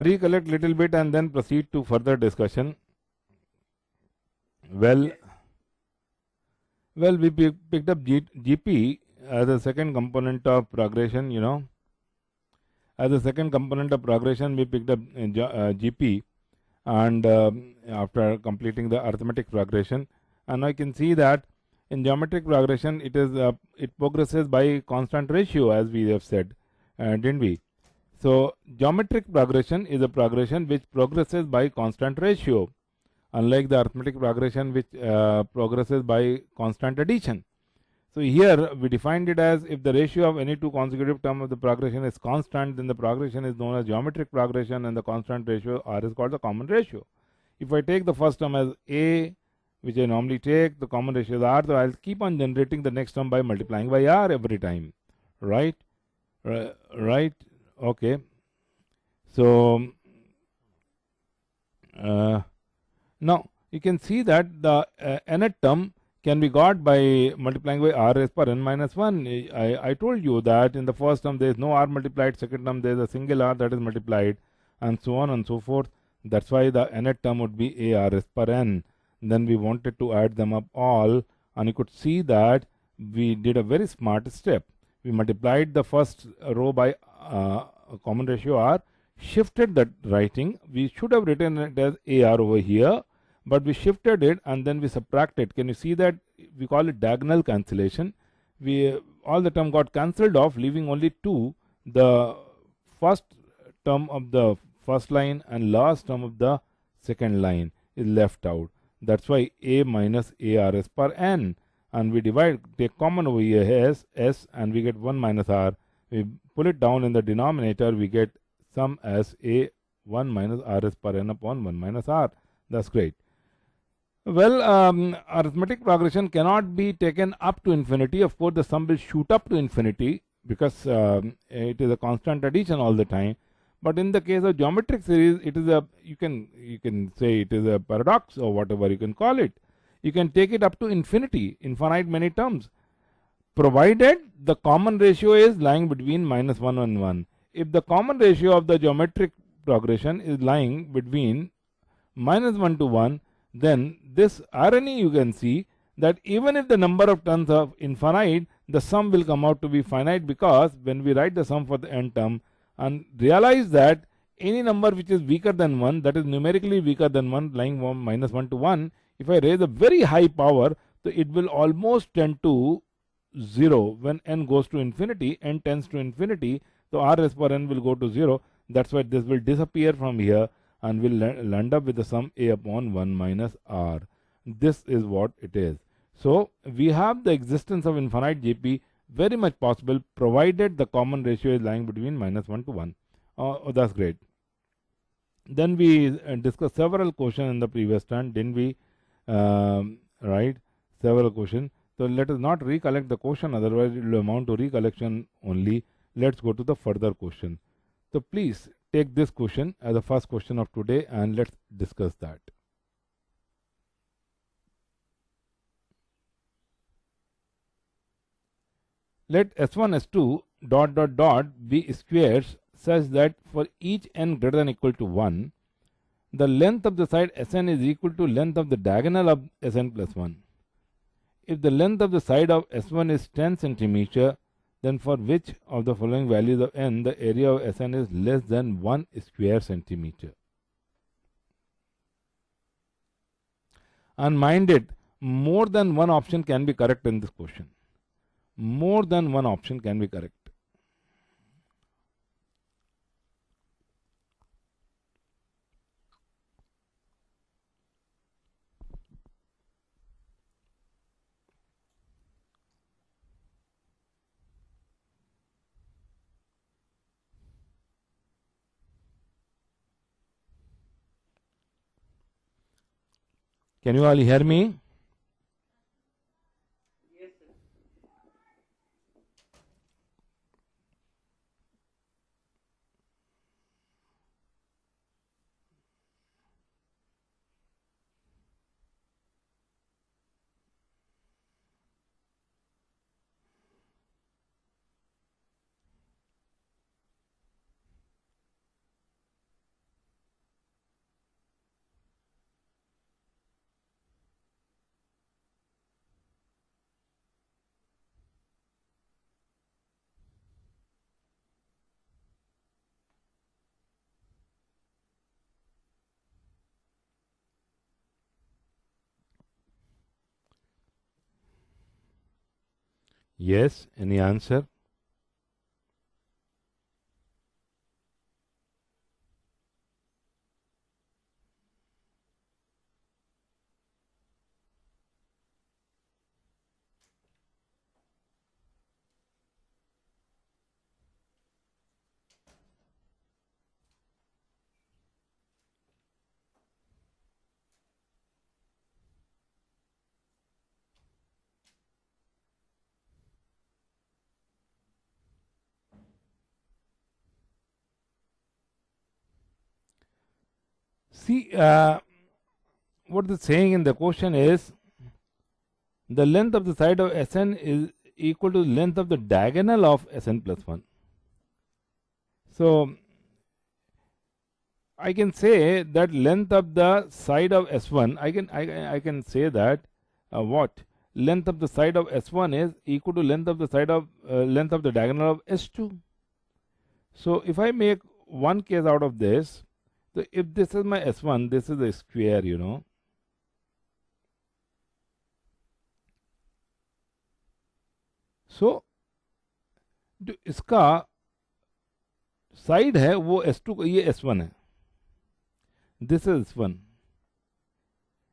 recollect little bit and then proceed to further discussion. Well, we picked up GP as a second component of progression. As a second component of progression, we picked up GP, and after completing the arithmetic progression, and I can see that in geometric progression it progresses by constant ratio, as we have said, didn't we? So geometric progression is a progression which progresses by constant ratio, unlike the arithmetic progression which progresses by constant addition. So here we defined it as if the ratio of any two consecutive terms of the progression is constant, then the progression is known as geometric progression, and the constant ratio R is called the common ratio. If I take the first term as A, which I normally take, the common ratio is R, so I'll keep on generating the next term by multiplying by R every time, right? Right? Okay. So now you can see that the nth term can be got by multiplying by R raised per n minus 1. I told you that in the first term there is no R multiplied, second term there is a single R that is multiplied, and so on and so forth. That's why the nth term would be A R raised per n. Then we wanted to add them up all, and you could see that we did a very smart step. We multiplied the first row by common ratio R, shifted the writing. We should have written it as AR over here, but we shifted it and then we subtracted. Can you see that? We call it diagonal cancellation. All the term got cancelled off, leaving only two, the first term of the first line and last term of the second line is left out. That's why A minus AR is per n, and we take common over here as S, and we get 1 minus R. We pull it down in the denominator, we get sum as A 1 minus R is per n upon 1 minus R. That's great. Well, arithmetic progression cannot be taken up to infinity. Of course, the sum will shoot up to infinity because it is a constant addition all the time. But in the case of geometric series, it is you can say it is a paradox or whatever you can call it. You can take it up to infinity, infinite many terms, provided the common ratio is lying between minus 1 and 1. If the common ratio of the geometric progression is lying between minus 1 to 1, then this irony you can see that even if the number of terms are infinite, the sum will come out to be finite, because when we write the sum for the n term and realize that any number which is weaker than 1, that is numerically weaker than 1, lying from minus 1 to 1, if I raise a very high power, so it will almost tend to 0 when n goes to infinity. N tends to infinity, so R raised per n will go to 0. That's why this will disappear from here and will land up with the sum A upon 1 minus R. This is what it is. So we have the existence of infinite GP very much possible, provided the common ratio is lying between minus 1 to 1. That's great. Then we discussed several questions in the previous turn, didn't we? Right? Several questions. So let us not recollect the question, otherwise it will amount to recollection only. Let's go to the further question. So please take this question as the first question of today and let's discuss that. Let S1 S2 dot dot dot be squares such that for each n greater than or equal to 1, the length of the side Sn is equal to length of the diagonal of Sn plus 1. If the length of the side of S1 is 10 centimeter, then for which of the following values of n the area of Sn is less than 1 square centimeter? And mind it, more than one option can be correct in this question. More than one option can be correct. Can you all hear me? Yes, sir. Yes, any answer? See, what the saying in the question is the length of the side of Sn is equal to the length of the diagonal of Sn plus 1. So, I can say that length of the side of S1, I can say that what? Length of the side of S1 is equal to length of the side of length of the diagonal of S2. So, if I make one case out of this, so if this is my S1, this is a square, you know. So, जो इसका side है वो S2 ये S1 है, this is S1.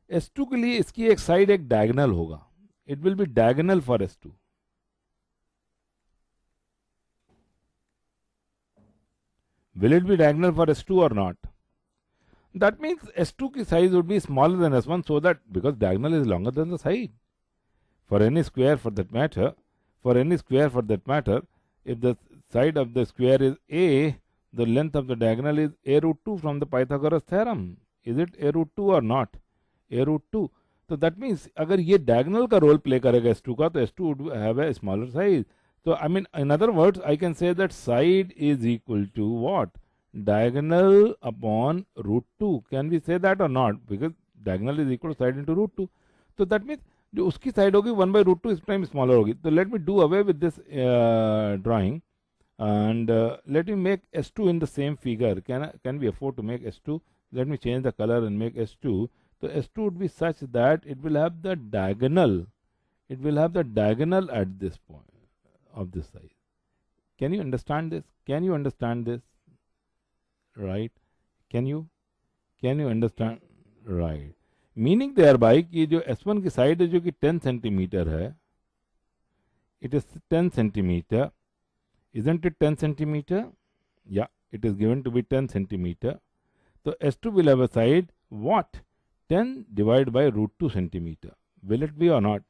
S2 के लिए इसकी एक साइड एक डायगोनल होगा, it will be diagonal for S2. Will it be diagonal for S2 or not? That means S2 की size would be smaller than S1, so that because diagonal is longer than the side. For any square for that matter, if the side of the square is A, the length of the diagonal is A root 2 from the Pythagoras theorem. Is it A root 2 or not? A root 2. So that means अगर ये diagonal का role play करेगा S2 का, तो S2 would have a smaller size. So I mean, in other words, I can say that side is equal to what? Diagonal upon root 2. Can we say that or not? Because diagonal is equal to side into root 2. So that means जो उसकी side होगी 1/√2 इस time smaller होगी. तो let me do away with this drawing and let me make S2 in the same figure. Can we afford to make S2? Let me change the color and make S2. So S2 would be such that it will have the diagonal. It will have the diagonal at this point of this size. Can you understand this? Can you understand this? Right? Can you understand? Right. Meaning thereby कि जो S1 की side है जो कि 10 centimetre है, it is 10 centimeter. Isn't it 10 centimeter? Yeah, it is given to be 10 centimeter. So S2 will have a side what? 10 divided by root 2 centimeter. Will it be or not?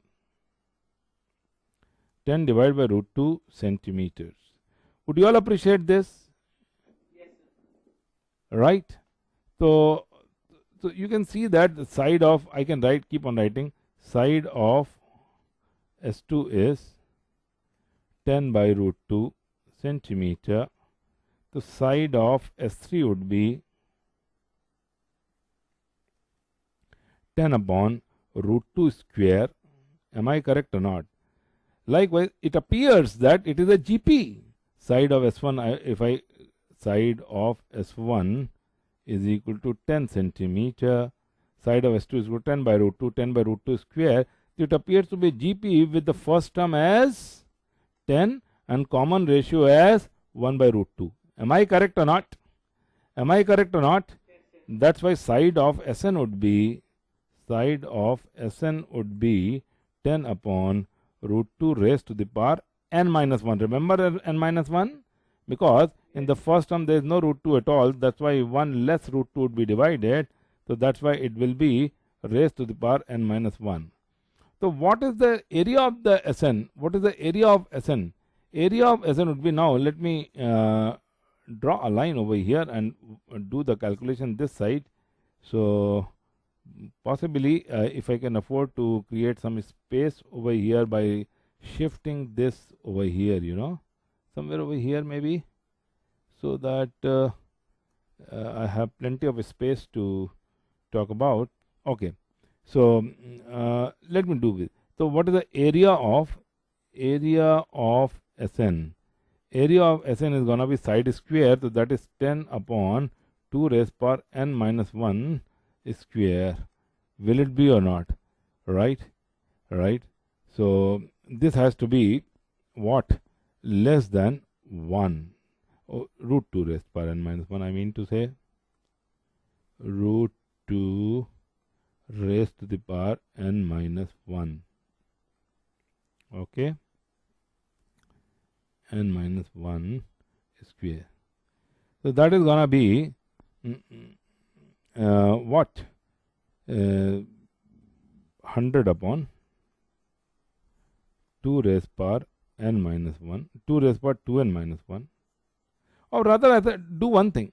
10 divided by root 2 centimeters. Would you all appreciate this? Yes. Right? So you can see that the side of, I can write, keep on writing, side of S2 is 10 by root 2 centimeter. The side of S3 would be 10 upon root 2 square. Am I correct or not? Likewise, it appears that it is a GP. Side of S1, side of S1 is equal to 10 centimeter. Side of S2 is equal to 10 by root 2, 10 by root 2 square. It appears to be GP with the first term as 10 and common ratio as 1 by root 2. Am I correct or not? Am I correct or not? Yes, yes. That's why side of Sn would be 10 upon root 2 raised to the power n minus 1. Remember n minus 1? Because in the first term there is no root 2 at all. That's why 1 less root 2 would be divided. So that's why it will be raised to the power n minus 1. So what is the area of the Sn? What is the area of Sn? Area of Sn would be, now let me draw a line over here and do the calculation this side. So possibly if I can afford to create some space over here by shifting this over here, somewhere over here maybe, so that I have plenty of space to talk about. Okay, so let me do this. So what is the area of Sn? Area of Sn is gonna be side square, so that is 10 upon 2 raised power n minus 1 square. Will it be or not? Right? So this has to be what? Less than 1. Oh, root 2 raised power n minus 1, I mean to say root 2 raised to the power n minus 1. Okay, n minus 1 square. So that is gonna be what? 100 upon 2 raised power n minus 1, 2 raised power 2n minus 1. Or rather, I said, do one thing.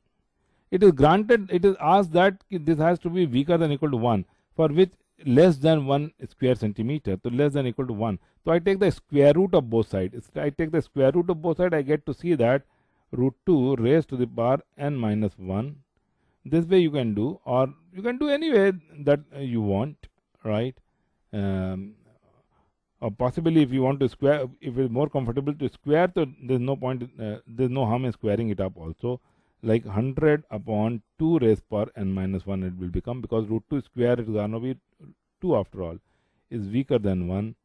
It is granted, it is asked that this has to be weaker than equal to 1, for which less than 1 square centimeter, so less than equal to 1. So I take the square root of both sides. I take the square root of both sides, I get to see that root 2 raised to the power n minus 1. This way you can do, or you can do any way that you want, right? Or possibly if you want to square, if it's more comfortable to square, so there's no point, there's no harm in squaring it up also. Like 100 upon 2 raised power n minus 1 it will become, because root 2 square is going to be 2 after all, is weaker than 1.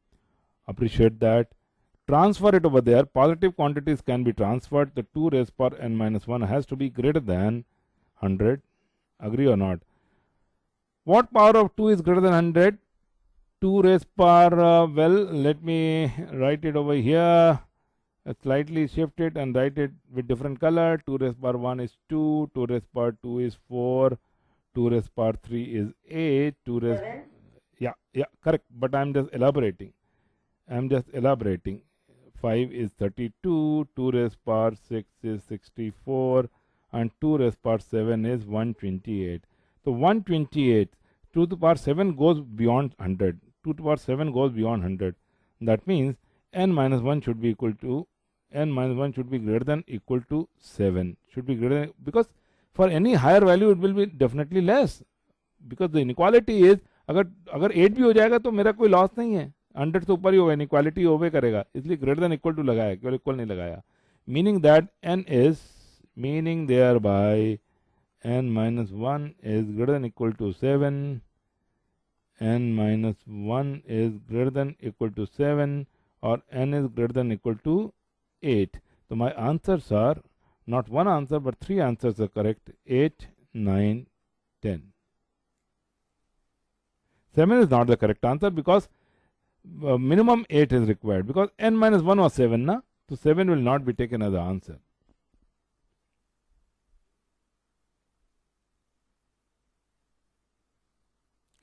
Appreciate that. Transfer it over there. Positive quantities can be transferred. The 2 raised power n minus 1 has to be greater than 100. Agree or not? What power of 2 is greater than 100? 2 raised power, well, let me write it over here. Slightly shift it and write it with different color. 2 raised power 1 is 2, 2 raised power 2 is 4, 2 raised power 3 is 8, 2 raised, yeah, correct, but I'm just elaborating. 5 is 32, 2 raised power 6 is 64, and 2 raised power 7 is 128. So 128, 2 to the power 7 goes beyond 100. 2 to the power 7 goes beyond 100. That means n minus 1 should be equal to, n minus 1 should be greater than equal to 7. Should be greater than, because for any higher value it will be definitely less. Because the inequality is, अगर 8 भी हो जाएगा तो मेरा कोई loss नहीं है, 100 से ऊपर ही होगा, इनइक्वालिटी होवे करेगा, इसलिए ग्रेटर देन इक्वल टू लगाया, केवल इक्वल नहीं लगाया. Meaning that n is, meaning thereby n minus 1 is greater than equal to 7, n minus 1 is greater than equal to 7, or n is greater than equal to 8. So my answers are, not one answer but 3 answers are correct: 8, 9, 10. 7 is not the correct answer, because minimum 8 is required, because n minus 1 was 7, na? So 7 will not be taken as the answer.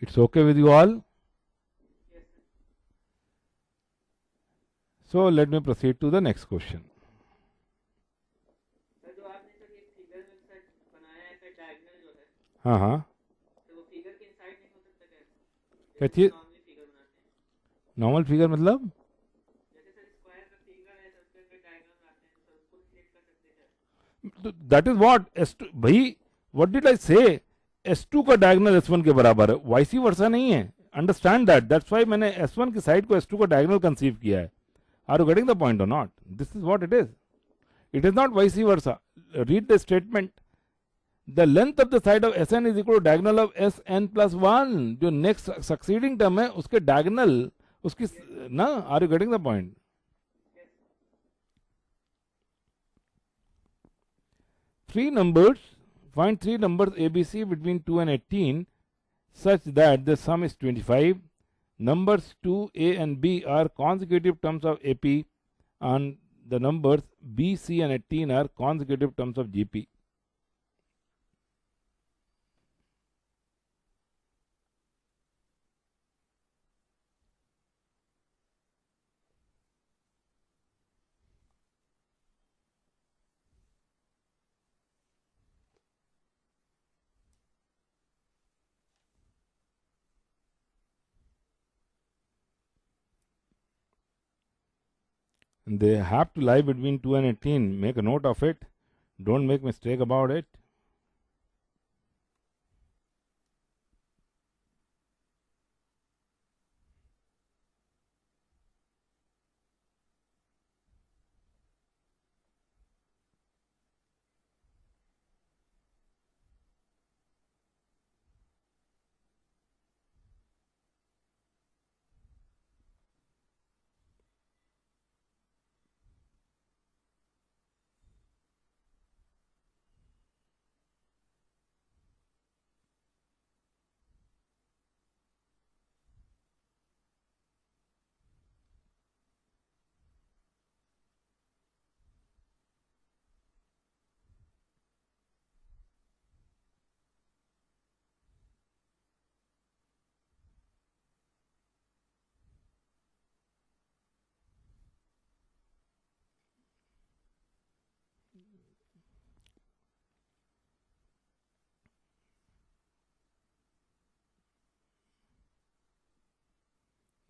It's okay with you all? So let me proceed to the next question. हाँ हाँ, क्या चीज? Normal figure मतलब? That is what S2 भाई, what did I से? S2 का diagonal S1 के बराबर है, वाइसी वर्सा नहीं है. अंडरस्टैंड दैट, दैट्स व्हाई मैंने S1 की साइड को S2 का डायगोनल कंसीव किया है. Are you getting the point और not? This is what it is. It is not vice versa. Read the statement. The length of the side of Sn is equal to diagonal of Sn plus 1. जो next succeeding term है उसके diagonal उसकी ना. Are you getting the point? Three numbers. Find three numbers ABC between 2 and 18 such that the sum is 25. Numbers 2, A and B are consecutive terms of AP, and the numbers B, C and 18 are consecutive terms of GP. They have to lie between 2 and 18. Make a note of it. Don't make mistake about it.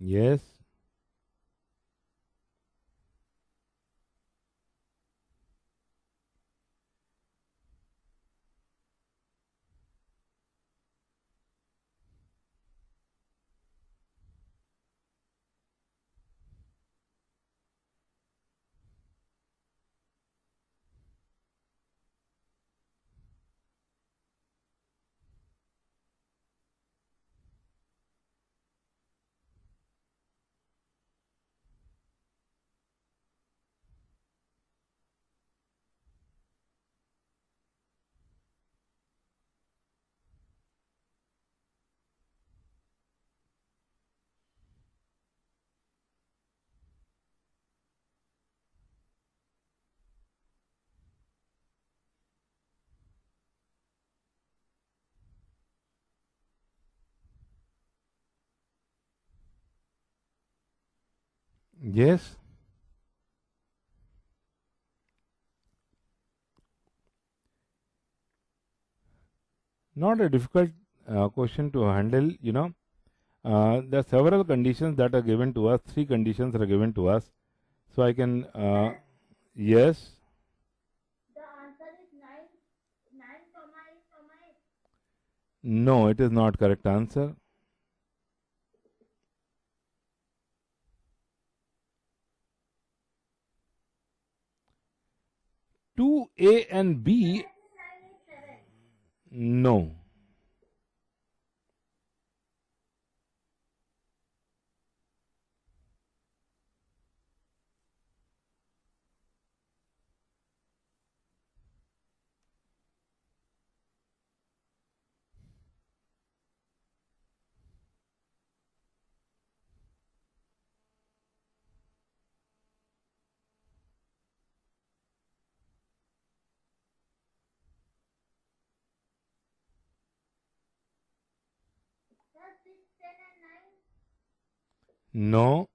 Yes. Yes. Not a difficult question to handle, there are several conditions that are given to us. Three conditions are given to us. So I can, yes. The answer is 9, comma 8, comma 8. No, it is not correct answer. 2A and B, 987. no. Sir, 6, 10 and 9. No.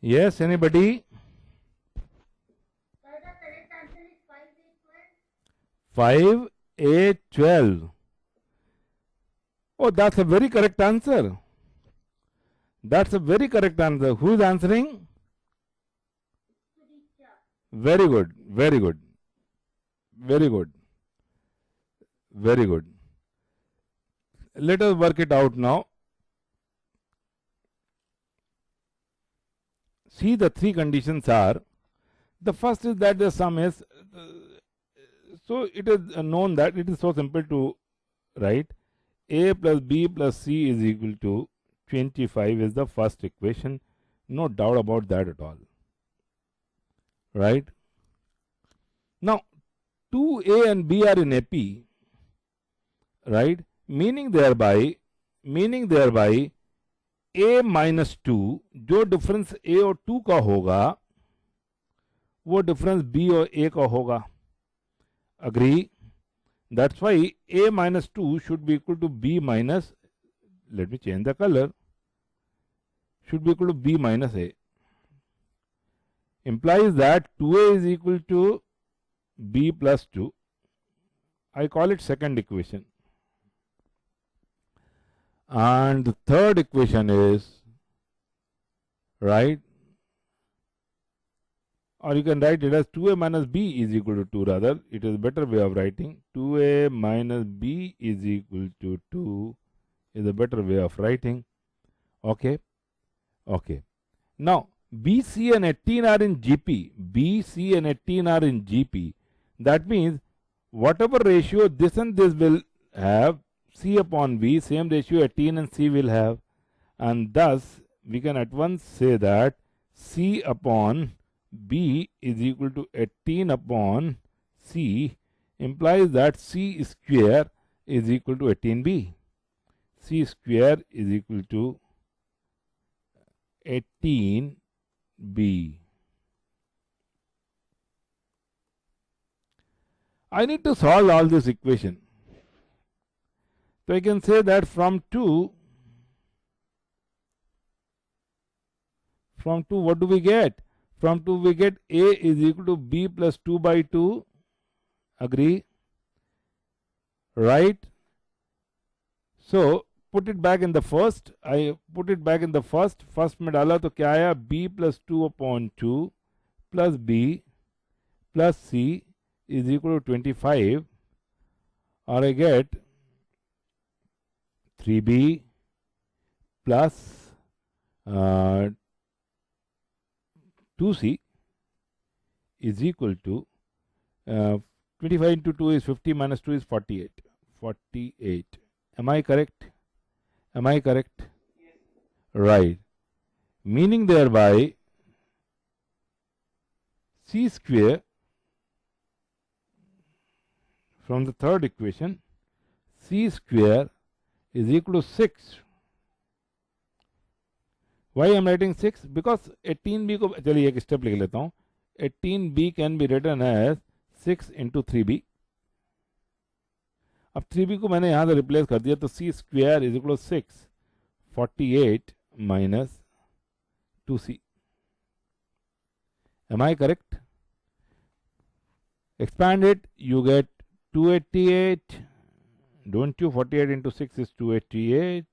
Yes, anybody? Sir, the correct answer is 5, 8, 12. 5, 8, 12. Oh, that's a very correct answer. That's a very correct answer. Who is answering? Sudicha. Very good. Very good. Very good. Very good. Let us work it out now. See, the three conditions are, the first is that the sum is, so it is known that it is so simple to write. A plus B plus C is equal to 25 is the first equation. No doubt about that at all. Right? Now, 2A and B are in AP. Right? Meaning thereby A minus 2, जो difference A और 2 का होगा वो difference B और A का होगा. Agree? That's why A minus 2 should be equal to B minus, let me change the color, should be equal to B minus A. Implies that 2A is equal to B plus 2. I call it second equation. And the third equation is, right, or you can write it as 2A minus B is equal to 2 rather. It is a better way of writing. 2A minus B is equal to 2 is a better way of writing. Okay. Okay. Now, B, C and 18 are in GP. B, C and 18 are in GP. That means whatever ratio this and this will have, C upon B, same ratio 18 and C will have, and thus we can at once say that C upon B is equal to 18 upon C, implies that C square is equal to 18B. C square is equal to 18B. I need to solve all this equation. So I can say that from 2 what do we get? From 2 we get A is equal to B plus 2 by 2. Agree? Right? So put it back in the first. I put it back in the first. First में डाला तो क्या आया? B plus 2 upon 2 plus B plus C is equal to 25, or I get 3B plus 2C is equal to 25 into 2 is 50 minus 2 is 48. 48. Am I correct? Am I correct? Yes. Right. Meaning thereby C square from the third equation, C square is equal to 6. Why I am writing 6? Because 18B को चलिए एक step लिख लेता हूँ. 18B can be written as 6 into 3B. अब 3B को मैंने यहाँ से रिप्लेस कर दिया तो C square is equal to 6, 48 minus 2C. Am I correct? Expand it, you get 288. Don't you? 48 into 6 is 288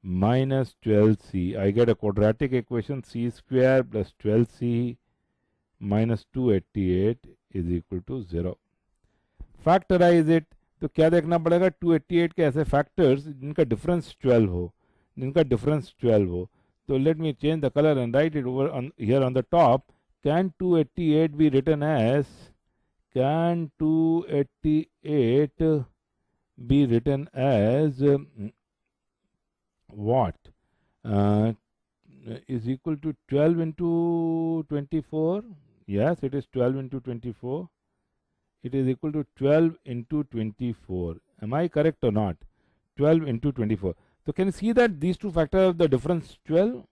minus 12C. I get a quadratic equation, C square plus 12C minus 288 is equal to 0. Factorize it. तो क्या देखना पड़ेगा? 288 के ऐसे factors जिनका difference 12 हो, जिनका difference 12 हो. So let me change the color and write it over on here on the top. Can 288 be written as? Can 288 be written as what? Is equal to 12 into 24. Yes, it is 12 into 24. It is equal to 12 into 24. Am I correct or not? 12 into 24. So can you see that these two factors have the difference 12?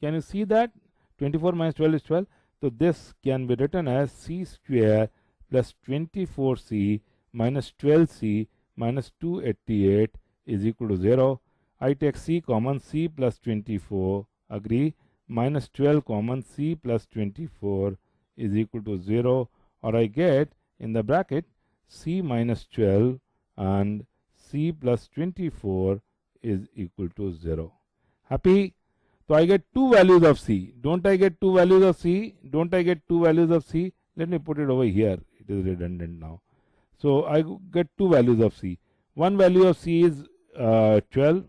Can you see that? 24 minus 12 is 12. So this can be written as C square plus 24C minus 12C minus 288 is equal to 0. I take C common, C plus 24, agree, minus 12 common, C plus 24 is equal to 0, or I get in the bracket C minus 12 and C plus 24 is equal to 0. Happy? So I get two values of C. Don't I get two values of C? Don't I get two values of C? Let me put it over here. It is redundant now. So I get two values of C. One value of C is 12.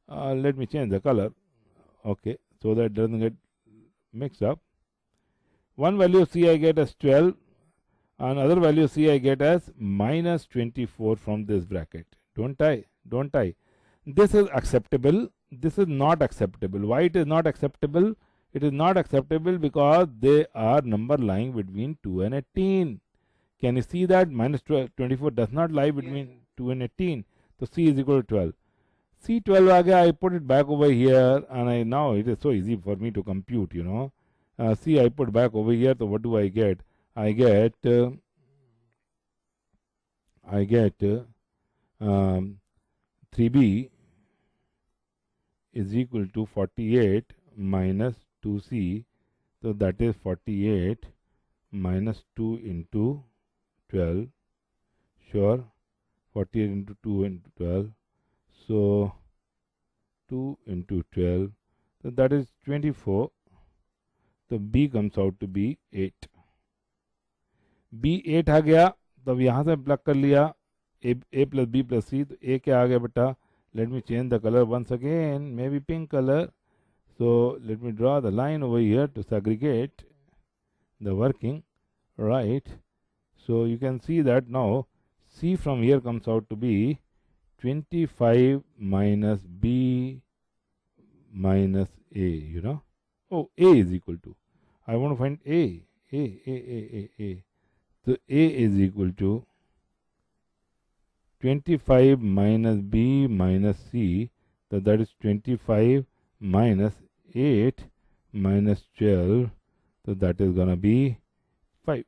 Let me change the color. Okay, so that doesn't get mixed up. One value of C I get as 12. Another value of C I get as minus 24 from this bracket. Don't I? Don't I? This is acceptable. This is not acceptable. Why it is not acceptable? It is not acceptable because they are number lying between 2 and 18. Can you see that? Minus 24 does not lie between 2 and 18. So C is equal to 12. C 12 aa gaya, I put it back over here, and now it is so easy for me to compute, you know. C I put back over here, so what do I get? I get 3B is equal to 48 minus 2C, so that is 48 minus 2 into 12, sure, 48 into 2 into 12, so 2 into 12, so that is 24, so B comes out to be 8. B 8 आ गया, तब यहाँ से plug कर लिया A plus B plus C, तो A क्या आ गया बेटा? Let me change the color once again, maybe pink color. So let me draw the line over here to segregate the working, right? So you can see that now C from here comes out to be 25 minus B minus A, you know. Oh, A is equal to, I want to find A. So A is equal to 25 minus B minus C, so that is 25 minus 8 minus 12, so that is going to be 5.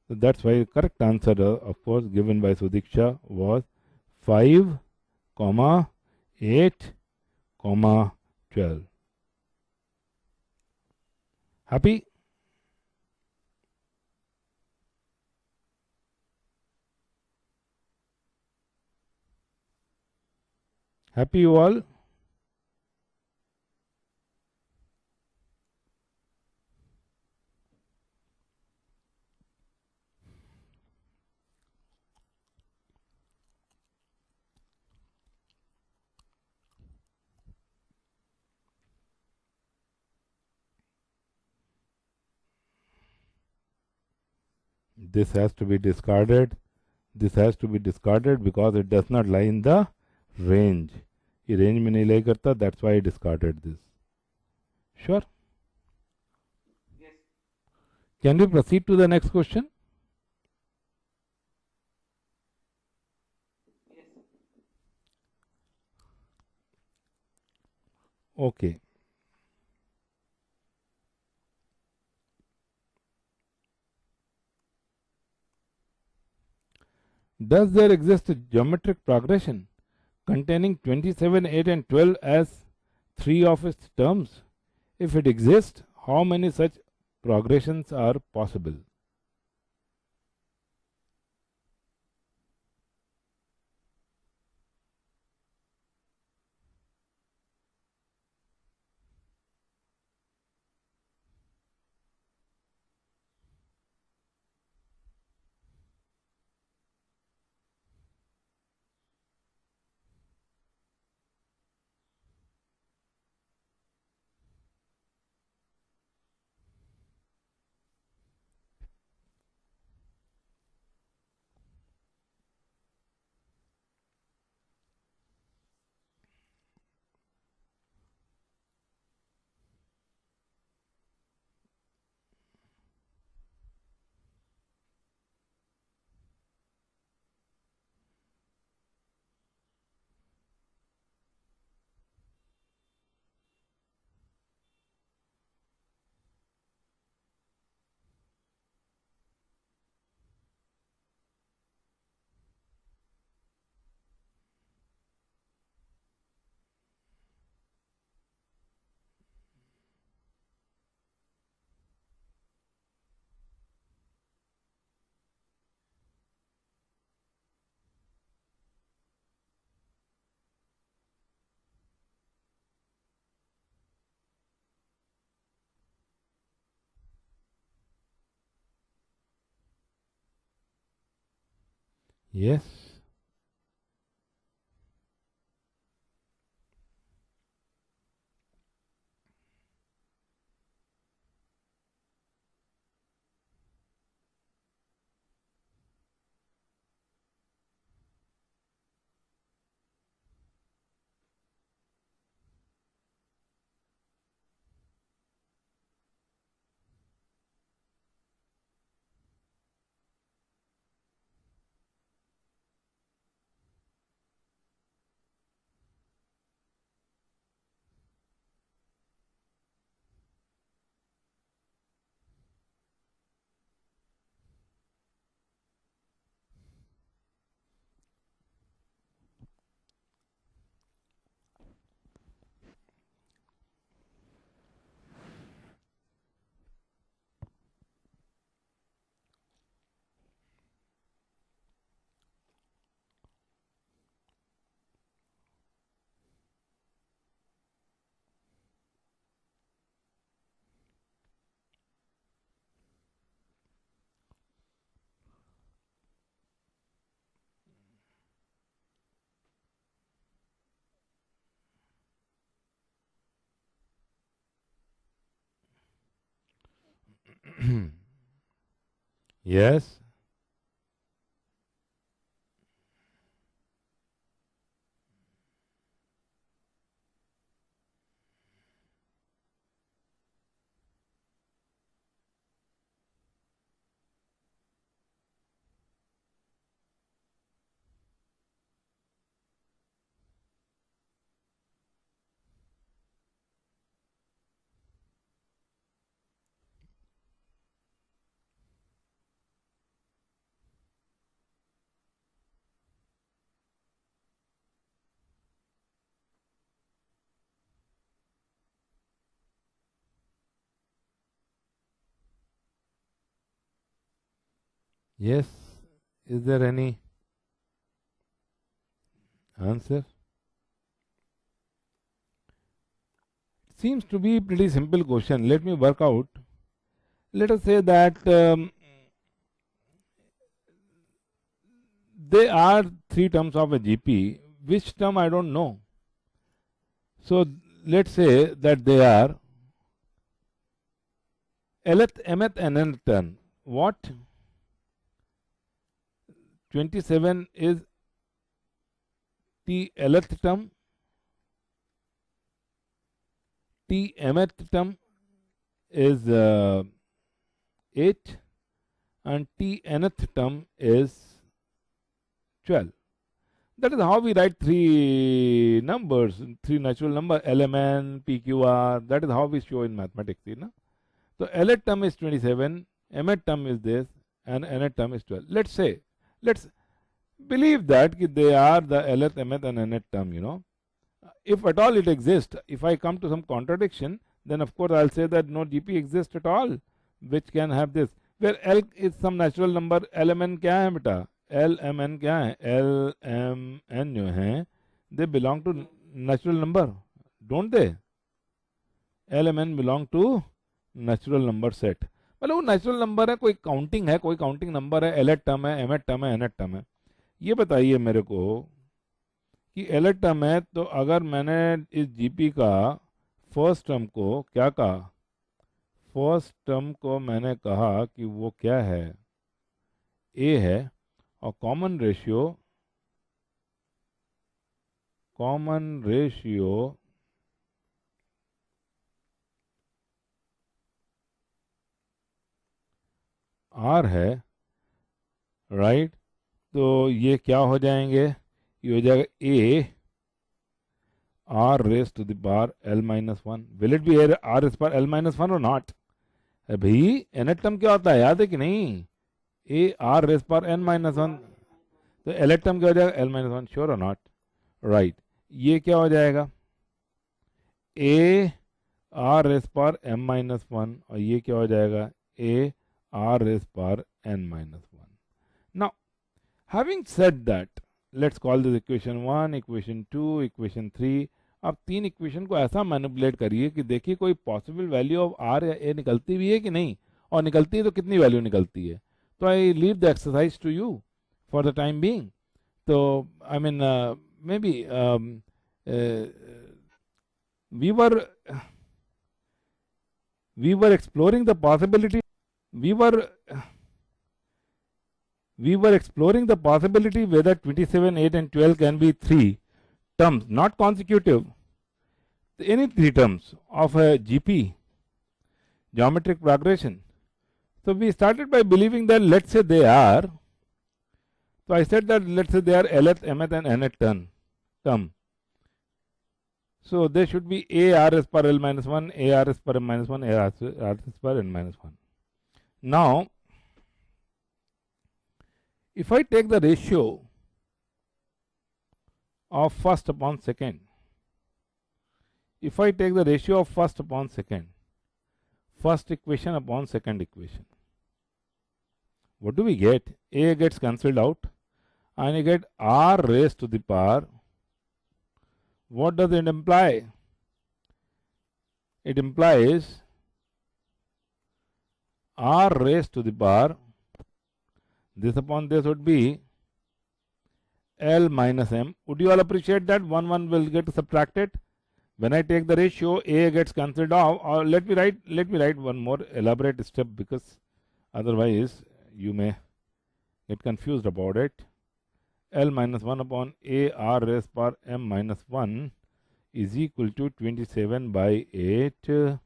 So that's why the correct answer, of course, given by Sudiksha was 5, comma 8, comma 12. Happy? Happy you all? This has to be discarded. This has to be discarded because it does not lie in the range. ये range में नहीं lie करता, that's why I discarded this. Sure? Yes. Can we proceed to the next question? Yes. Okay. Does there exist a geometric progression containing 27, 8 and 12 as three of its terms? If it exists, how many such progressions are possible? Yes. Yes. Yes. Is there any answer? Seems to be pretty simple question. Let me work out. Let us say that there are three terms of a GP. Which term I don't know. So let's say that they are Lth, mth and nth term. What? 27 is T Lth term, T mth term is 8 and T nth term is 12. That is how we write three numbers, three natural number, LMN, PQR. That is how we show in mathematics. You know? So Lth term is 27, mth term is this, and nth term is 12. Let's believe that they are the Lth, mth, and nth term. You know, if at all it exists. If I come to some contradiction, then of course I'll say that no GP exists at all, which can have this. Where L is some natural number, LMN क्या है बेटा? LMN क्या है? LMN जो है, they belong to natural number, don't they? LMN belong to natural number set. मतलब वो natural number है, कोई काउंटिंग है, कोई काउंटिंग नंबर है, एलएट टर्म है, एमएट टर्म है, एनएट टर्म है. ये बताइए मेरे को कि एलएट टर्म है तो अगर मैंने इस जीपी का फर्स्ट टर्म को क्या कहा, फर्स्ट टर्म को मैंने कहा कि वो क्या है, ए है, और कॉमन रेशियो आर है, राइट. तो ये क्या हो जाएंगे, ये हो जाएगा a r raise to the power l minus one. Will it be r raise power l minus one और नॉट? भाई एनएट टर्म क्या होता है, याद है कि नहीं? A r raise power n minus one. तो एलएट टर्म क्या हो जाएगा, एल माइनस वन. श्योर और नॉट? राइट. ये क्या हो जाएगा, a r raise power m minus one, और ये क्या हो जाएगा, ए r raised power n minus 1. Now, having said that, let's call this equation 1, equation 2, equation 3. अब तीन इक्वेशन को ऐसा मैनिपुलेट करिए कि देखिए कोई पॉसिबल वैल्यू ऑफ आर या ए निकलती भी है कि नहीं, और निकलती है तो कितनी वैल्यू निकलती है. तो I leave the exercise to you for the time being. तो I mean maybe we were exploring the possibility. We were exploring the possibility whether 27, 8 and 12 can be three terms, not consecutive, any three terms of a GP, geometric progression. So we started by believing that let's say they are, so I said that let's say they are Lth, Mth and Nth term. So they should be A R S per L minus 1, A R S per M minus 1, A R S per N minus 1. Now, if I take the ratio of first upon second, if I take the ratio of first upon second, first equation upon second equation, what do we get? A gets cancelled out and you get R raised to the power. What does it imply? It implies R raised to the power, this upon this would be L minus M. Would you all appreciate that? 1 will get subtracted. When I take the ratio, A gets cancelled off. Or let me write one more elaborate step, because otherwise you may get confused about it. L minus 1 upon A R raised power M minus 1 is equal to 27 by 8.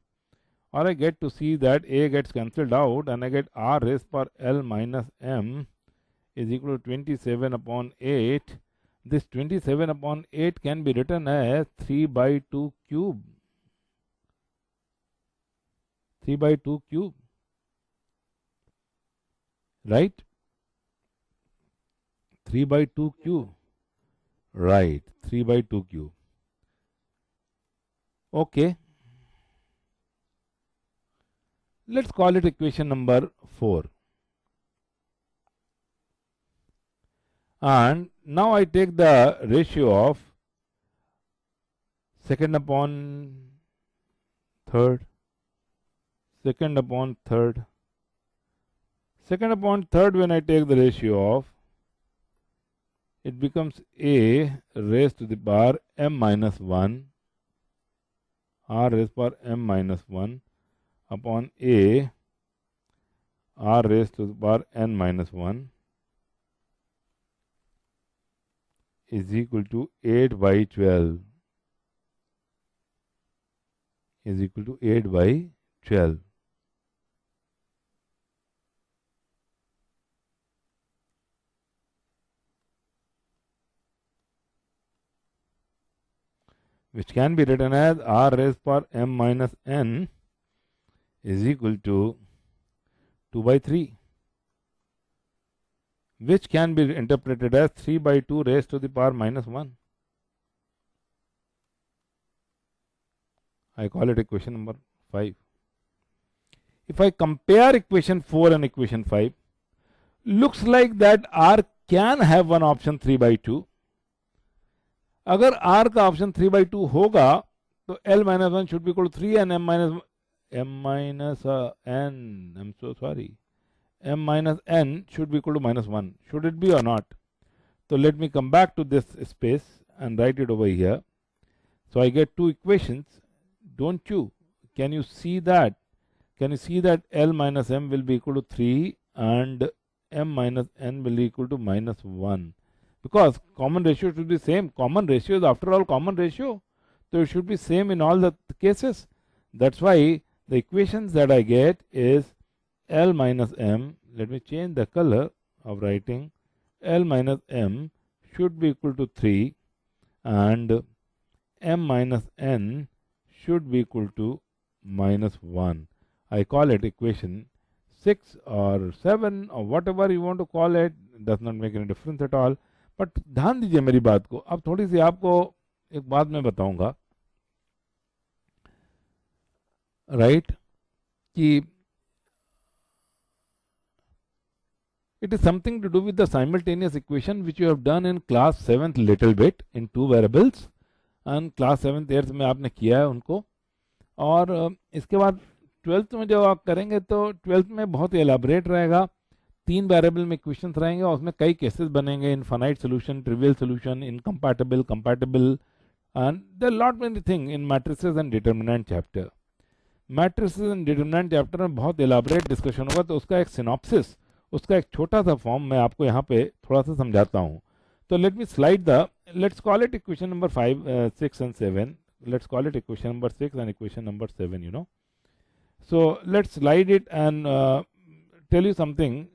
Or I get to see that A gets cancelled out and I get R raised power L minus M is equal to 27 upon 8. This 27 upon 8 can be written as 3 by 2 cube. 3 by 2 cube. Right? 3 by 2 cube. Right. 3 by 2 cube. Okay. Let's call it equation number 4. and now I take the ratio of second upon third, second upon third, second upon third. When I take the ratio of, it becomes a raised to the power m minus 1, r raised power m minus 1 upon a r raised to the power n minus 1 is equal to 8 by 12 is equal to 8 by 12. Which can be written as r raised power m minus n is equal to 2 by 3, which can be interpreted as 3 by 2 raised to the power minus 1. I call it equation number 5. If I compare equation 4 and equation 5, looks like that r can have one option 3 by 2. अगर r का option 3 by 2 होगा तो l minus 1 should be equal to 3 and m minus n, I'm so sorry, m minus n should be equal to minus 1. Should it be or not? So let me come back to this space and write it over here. So I get two equations, don't you? Can you see that? Can you see that l minus m will be equal to 3 and m minus n will be equal to minus 1? Because common ratio should be same. Common ratio is after all common ratio. So it should be same in all the cases. That's why the equations that I get is L minus M. Let me change the color of writing. L minus M should be equal to 3 and M minus N should be equal to minus 1. I call it equation 6 or 7 or whatever you want to call it. Does not make any difference at all. But ध्यान दीजिए मेरी बात को. अब थोड़ी सी आपको एक बात मैं बताऊंगा, राइट, कि it is something to do with the simultaneous equation which you have done in class 7th little bit in two variables and class 7th 8th में आपने किया है उनको. और इसके बाद 12th में जब आप करेंगे तो 12th में बहुत एलाबरेट रहेगा. 3 वेरिएबल में इक्वेशंस रहेंगे और उसमें कई केसेस बनेंगे, infinite solution, trivial solution, incompatible, compatible, and there lot many thing in matrices and determinant chapter. Matrices and determinant chapter में बहुत एलाबरेट डिस्कशन होगा, तो उसका एक सिनॉप्सिस, उसका एक छोटा सा फॉर्म मैं आपको यहाँ पे थोड़ा सा समझाता हूँ. तो let me slide the, let's call it equation number 5, 6 and 7. Let's call it equation number 6 and equation number 7, you know. So let's slide it and tell you something,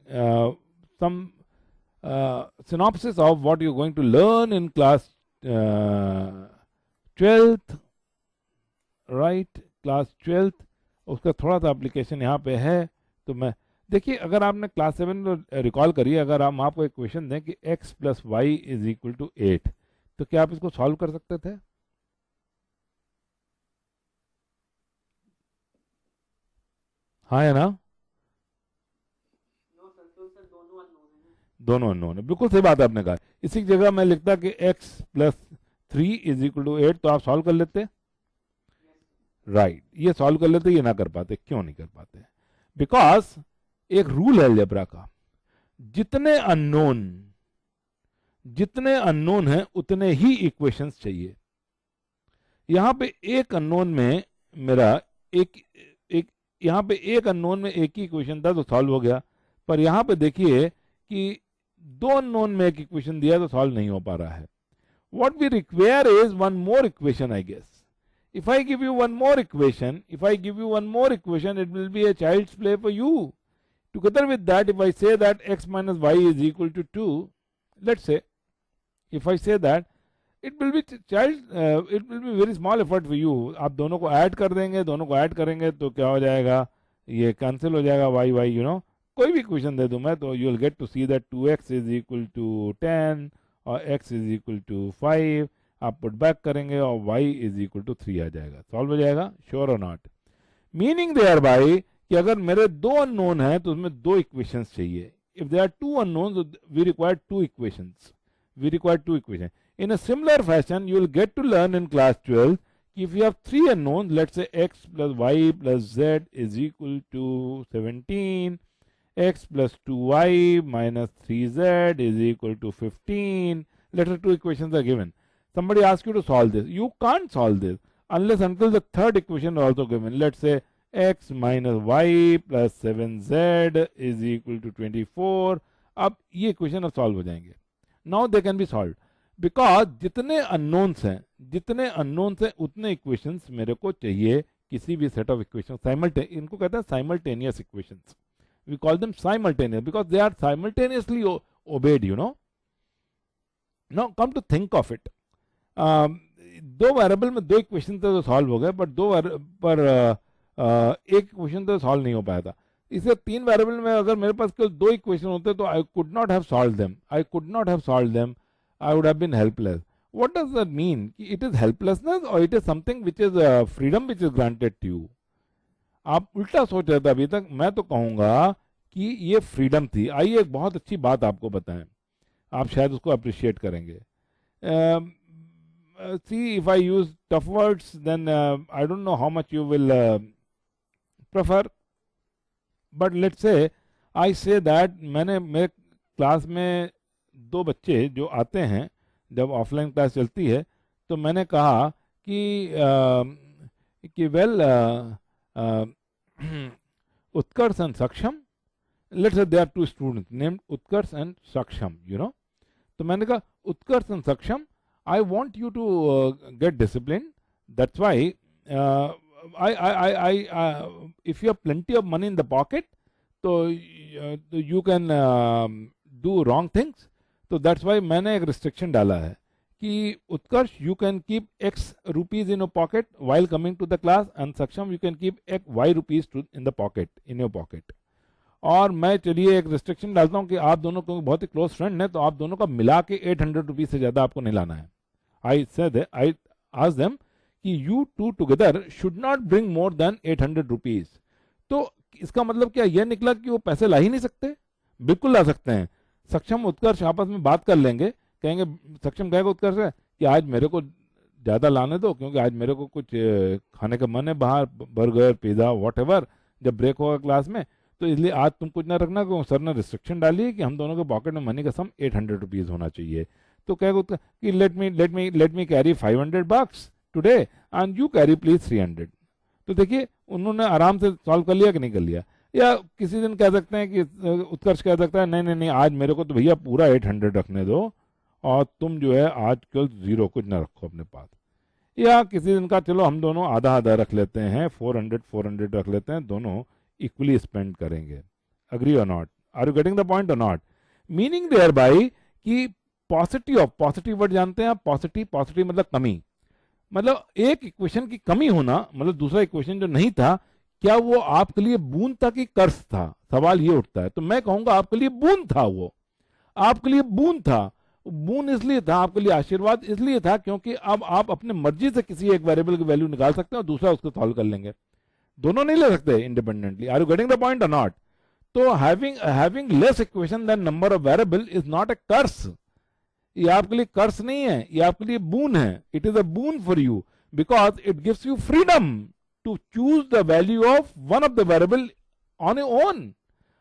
some synopsis of what you're going to learn in class 12th, right? Class 12th, उसका थोड़ा सा application यहाँ पे है. तो मैं देखिए, अगर आपने क्लास 7 रिकॉल करिए, अगर हम आपको एक क्वेश्चन दें कि x plus y is equal to 8, तो क्या आप इसको सॉल्व कर सकते थे? हाँ है ना? दोनों अननोन है. बिल्कुल सही बात आपने कहा. इसी जगह मैं लिखता कि x plus 3 is equal to 8, तो आप सॉल्व कर लेते, राइट. ये सॉल्व कर लेते, ये ना कर पाते. क्यों नहीं कर पाते? बिकॉज एक रूल है अलजेब्रा का, जितने अननोन है उतने ही इक्वेशंस चाहिए. यहां पे एक अननोन में मेरा यहां पे एक अननोन में एक ही इक्वेशन था तो सॉल्व हो गया. पर यहां पे देखिए कि 2 अननोन में एक इक्वेशन दिया तो सॉल्व नहीं हो पा रहा है. What we require is one more equation, I guess. If I give you one more equation, it will be a child's play for you. Together with that, if I say that x minus y is equal to 2, let's say, if I say that, it will be very small effort for you. आप दोनों को add कर देंगे, दोनों को add करेंगे तो क्या हो जाएगा, ये कैंसिल हो जाएगा, y you know. कोई भी इक्वेशन दे दूं मैं तो you will get to see that 2x is equal to 10 और x is equal to 5. आप पुट बैक करेंगे और y इज इक्वल टू 3 आ जाएगा. सॉल्व हो जाएगा, श्योर और नॉट. मीनिंग देयर बाय कि अगर मेरे 2 अननोन है तो उसमें 2 इक्वेशंस चाहिए. If there are 2 unknown, we require 2 equations. we require two equations. In a similar fashion, you will get to learn in class 12 if you have three unknowns, let's say x plus y plus z is equal to 17, x plus 2y minus 3z is equal to 15. Let us two equations are given. Somebody asks you to solve this. You can't solve this unless until the third equation is also given. Let's say x minus y plus 7z is equal to 24. अब ये equation अब solve हो जाएंगे. Now they can be solve because जितने unknowns हैं उतने equations मेरे को चाहिए किसी भी सेट ऑफ इक्वेशन. इनको कहते हैं simultaneous equations. We call them simultaneous because they are simultaneously obeyed, you know. Now come to think of it, दो वेरिएबल में दो इक्वेशन तो सॉल्व हो गए, पर एक इक्वेशन तो सॉल्व नहीं हो पाया था. इसे तीन वेरिएबल में अगर मेरे पास केवल दो इक्वेशन होते तो I could not have solve them. I would have been helpless. What does that mean? It is helplessness or it is something which is freedom which is granted to you? आप उल्टा सोच रहे थे अभी तक. मैं तो कहूँगा कि ये फ्रीडम थी. आइए एक बहुत अच्छी बात आपको बताएं, आप शायद उसको अप्रिशिएट करेंगे. See, if I use tough words, then I don't know how much you will prefer. But let's say I say that मेरे क्लास में दो बच्चे जो आते हैं जब ऑफलाइन क्लास चलती है, तो मैंने कहा कि well Utkarsh and Saksham, let's say there are two students named Utkarsh and Saksham, you know. तो मैंने कहा Utkarsh and Saksham, I want you to get discipline, that's why if you have plenty of money in the pocket, तो you can do wrong things. तो that's why मैंने एक restriction डाला है कि Utkarsh you can keep x rupees in your pocket while coming to the class, and Saksham you can keep y rupees in the pocket, in your pocket. और मैं चलिए एक रिस्ट्रिक्शन डालता हूँ कि आप दोनों क्योंकि बहुत ही क्लोज फ्रेंड हैं, तो आप दोनों का मिला के 800 रुपीज से ज़्यादा आपको नहीं लाना है. आई आस्क देम कि you to together should not bring more than 800 rupees. तो इसका मतलब क्या यह निकला कि वो पैसे ला ही नहीं सकते? बिल्कुल ला सकते हैं. सक्षम उत्कर्ष आपस में बात कर लेंगे, कहेंगे, सक्षम कहेगा उत्कर्ष से कि आज मेरे को ज़्यादा लाने दो क्योंकि आज मेरे को कुछ खाने का मन है बाहर, बर्गर पिज़्ज़ा व्हाटएवर, जब ब्रेक होगा क्लास में, तो इसलिए आज तुम कुछ ना रखना क्योंकि सर ने रिस्ट्रिक्शन डाली है कि हम दोनों के पॉकेट में मनी का सम 800 रुपीज़ होना चाहिए. तो कहेगा उत्कर्ष कि let me carry $500 today and you carry please 300. तो देखिए उन्होंने आराम से सॉल्व कर लिया कि नहीं कर लिया. या किसी दिन कह सकते हैं कि उत्कर्ष कह सकता है नहीं आज मेरे को तो भैया पूरा 800 रखने दो और तुम जो है आज कल 0 कुछ ना रखो अपने पास. या किसी दिन का चलो हम दोनों आधा आधा रख लेते हैं, 400 रख लेते हैं, दोनों इक्वली स्पेंड करेंगे. अग्री और not? Are you getting the point और नॉट? मीनिंग देयर बाई कि पॉजिटिव वर्ड जानते हैं आप? पॉजिटिव मतलब कमी, मतलब एक इक्वेशन की कमी होना, मतलब दूसरा इक्वेशन जो नहीं था, क्या वो आपके लिए बूंद था कि कर्ज था? सवाल ये उठता है. तो मैं कहूंगा आपके लिए बूंद था. वो आपके लिए बूंद था. बूंद इसलिए था, आपके लिए आशीर्वाद इसलिए था क्योंकि अब आप अपने मर्जी से किसी एक वेरिएबल की वैल्यू निकाल सकते हैं और दूसरा उसको सॉल्व कर लेंगे. दोनों नहीं ले सकते independently. Are you getting the point और नॉट? तो having less equation than number of variable is not a curse. ये आपके लिए कर्स नहीं है, ये आपके लिए बून है. It is a boon for you because it gives you freedom to choose the value of one of the variable on a own.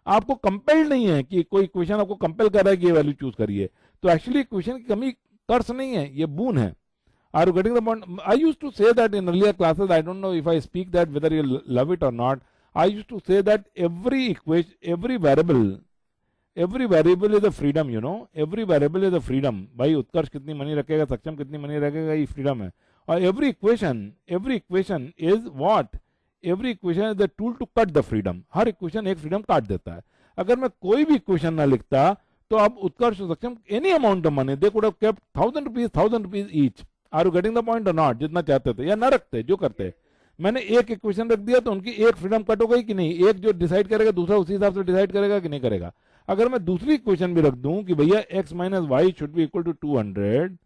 आपको कंपेल नहीं है कि कोई इक्वेशन आपको कंपेल कर रहा है कि ये वैल्यू चूज करिए. तो एक्चुअली इक्वेशन की कमी कर्स नहीं है, ये बून है. Are you getting the point? I used to say that in earlier classes. I don't know if I speak that whether you love it or not. I used to say that every variable is a freedom, you know. Every variable is a freedom. भाई उत्कर्ष कितनी money रखेगा, सक्षम कितनी money रखेगा, ये freedom है. और every equation is what? Every equation is the tool to cut the freedom. Her equation एक फ्रीडम काट देता है. अगर मैं कोई भी इक्वेशन ना लिखता तो अब उत्कर्ष और सक्षम any amount of money they could have kept 1,000 rupees each. Are you getting the point or not? जितना चाहते थे या ना रखते, जो करते. मैंने एक इक्वेशन रख दिया तो उनकी एक फ्रीडम कट हो गई कि नहीं? एक जो डिसाइड करेगा दूसरा उसी हिसाब से डिसाइड करेगा कि नहीं करेगा. अगर मैं दूसरी इक्वेशन भी रख दूं कि भैया x minus y should be equal to 200,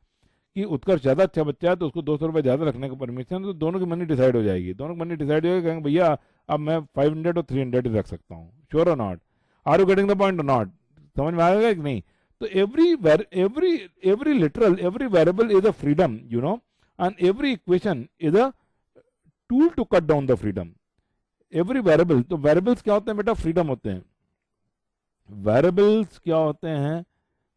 कि उत्कर्ष ज्यादा अच्छा बच्चा है तो उसको 200 रुपए ज्यादा रखने का परमिशन, तो दोनों की मनी डिसाइड हो जाएगी. दोनों की मनी डिसाइड हो जाएगी, कहेंगे भैया अब मैं 500 और 300 ही रख सकता हूँ. श्योर और not? Are you getting the point और नॉट? समझ में आएगा कि नहीं? So every literal, every variable is a freedom, you know, and every equation is a tool to cut down the freedom. Every variable, तो variables क्या होते हैं बेटा? freedom होते हैं. Variables क्या होते हैं?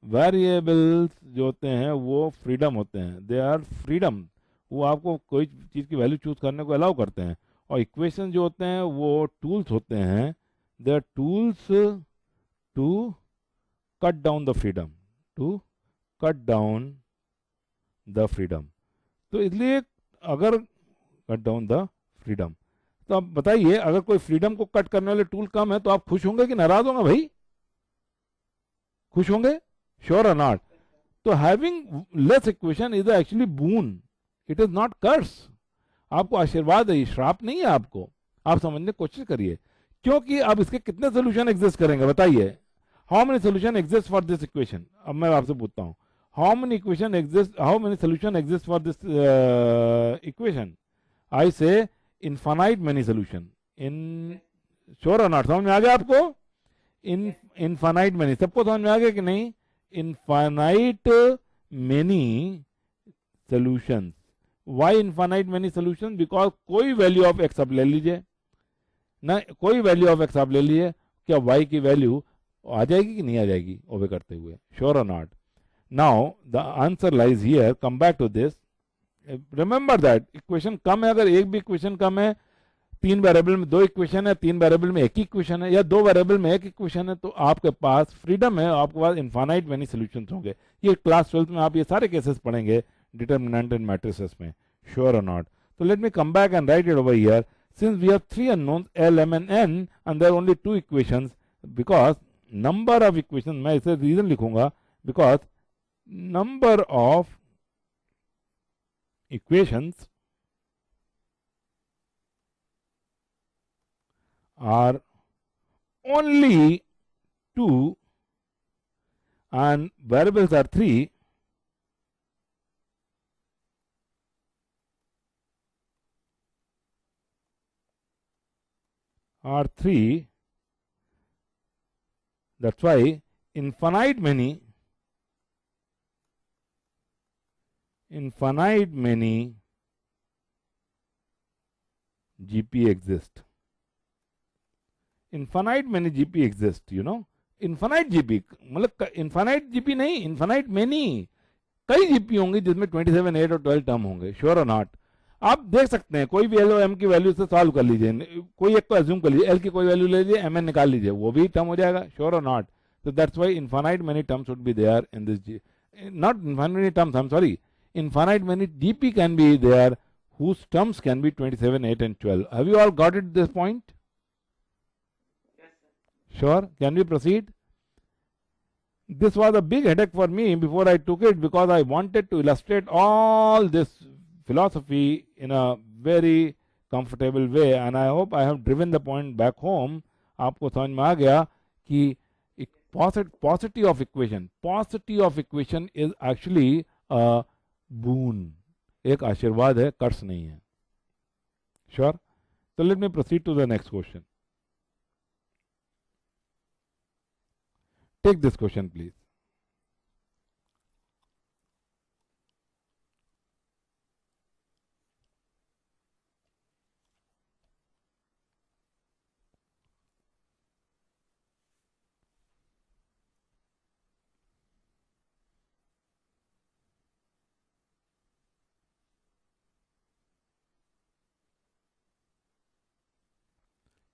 Variables जो होते हैं वो freedom होते हैं. They are freedom. वो आपको कोई चीज़ की वैल्यू चूज करने को अलाउ करते हैं. और इक्वेशन जो होते हैं वो टूल्स होते हैं. They are tools to cut down the freedom, to cut down the freedom. तो इसलिए अगर कट डाउन द फ्रीडम, तो आप बताइए अगर कोई फ्रीडम को कट करने वाले टूल कम है तो आप खुश होंगे कि नाराज होंगे भाई? खुश होंगे? श्योर और नॉट? तो having less equation is actually boon, it is not curse. आपको आशीर्वाद है, श्राप नहीं है आपको. आप समझने की कोशिश करिए. क्योंकि अब इसके कितने सोल्यूशन एग्जिस्ट करेंगे बताइए? How many solution exist for this equation? अब मैं आपसे पूछता हूं, how many equation exist, how many solution exist for this equation? I say infinite many solution. In sure और नॉट? समझ में आ गया आपको? Infinite many. सबको समझ में आ गया कि नहीं? Infinite many solutions. Why infinite many solution? Because कोई वैल्यू ऑफ एक्स आप ले लीजिए ना, कोई वैल्यू ऑफ एक्स आप ले लीजिए, क्या वाई की वैल्यू आ जाएगी कि नहीं आ जाएगी ओबे करते हुए? श्योर और not? Now the answer lies here. Come back to this. Remember that equation कम है, अगर एक भी इक्वेशन कम है, तीन वेरिएबल में दो इक्वेशन है, तीन वेरिएबल में एक ही इक्वेशन है, या दो वेरिएबल में एक इक्वेशन है, तो आपके पास फ्रीडम है, आपके पास इनफाइनाइट मेनी सॉल्यूशंस होंगे. ये क्लास 12th में आप ये सारे केसेस पढ़ेंगे डिटर्मिनेंट एंड मैट्रिसेस में. श्योर और नॉट? तो let me come back and right it over here. Since we have three unknowns L, M and N and there are only two equations, because number of equations, मैं इसे reason लिखूंगा, because number of equations are only two and variables are three, that's why infinite many GP exist. Infinite many GP exist, you know. Infinite GP मतलब infinite GP नहीं, infinite many. कई GP होंगे जिसमें 27, 8 और 12 term होंगे. Sure और not? आप देख सकते हैं, कोई भी एल और एम की वैल्यू से सॉल्व कर लीजिए. कोई एक को अज्यूम कर लीजिए, एल की कोई वैल्यू ले लीजिए, एम एन निकाल लीजिए, वो भी टर्म हो जाएगा. श्योर और not? So that's why infinite many terms would be there in this G. Not infinite many terms, I'm sorry. Infinite many GP can be there whose terms can be 27, 8 and 12. Have you all got it this point? Yes, sir. Sure. Can we proceed? This was a big headache for me before I took it, because I wanted to illustrate all this philosophy in a very comfortable way, and I hope I have driven the point back home. आपको समझ में आ गया कि paucity of equation is actually a boon. एक आशीर्वाद है, कर्स नहीं है. Sure? So let me proceed to the next question. Take this question, please.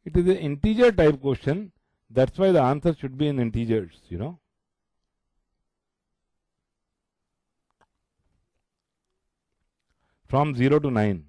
It is an integer type question. That's why the answer should be in integers, you know. From 0 to 9.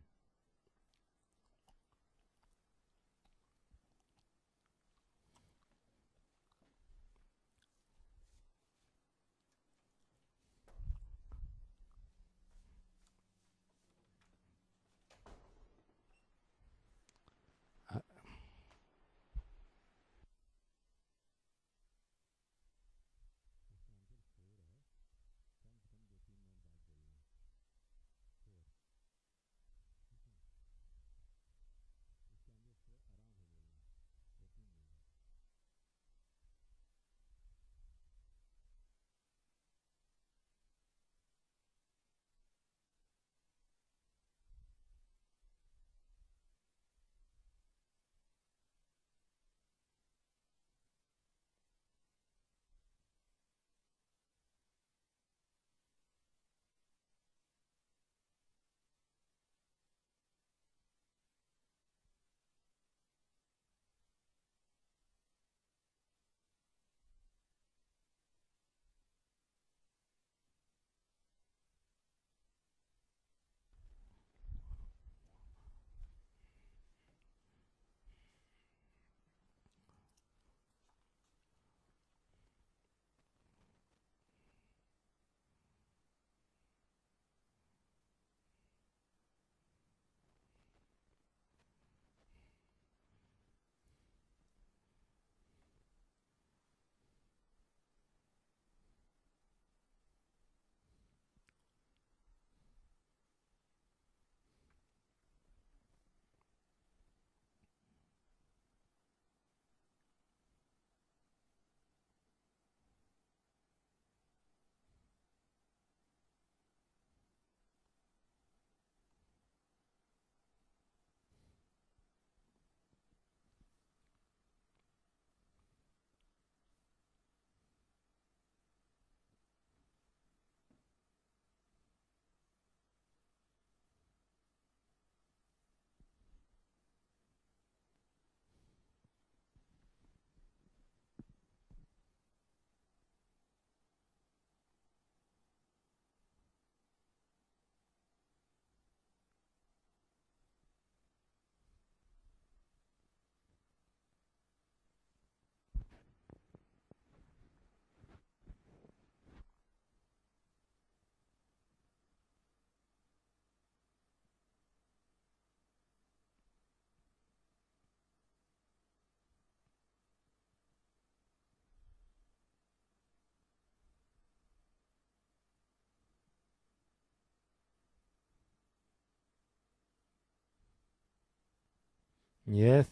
Yes.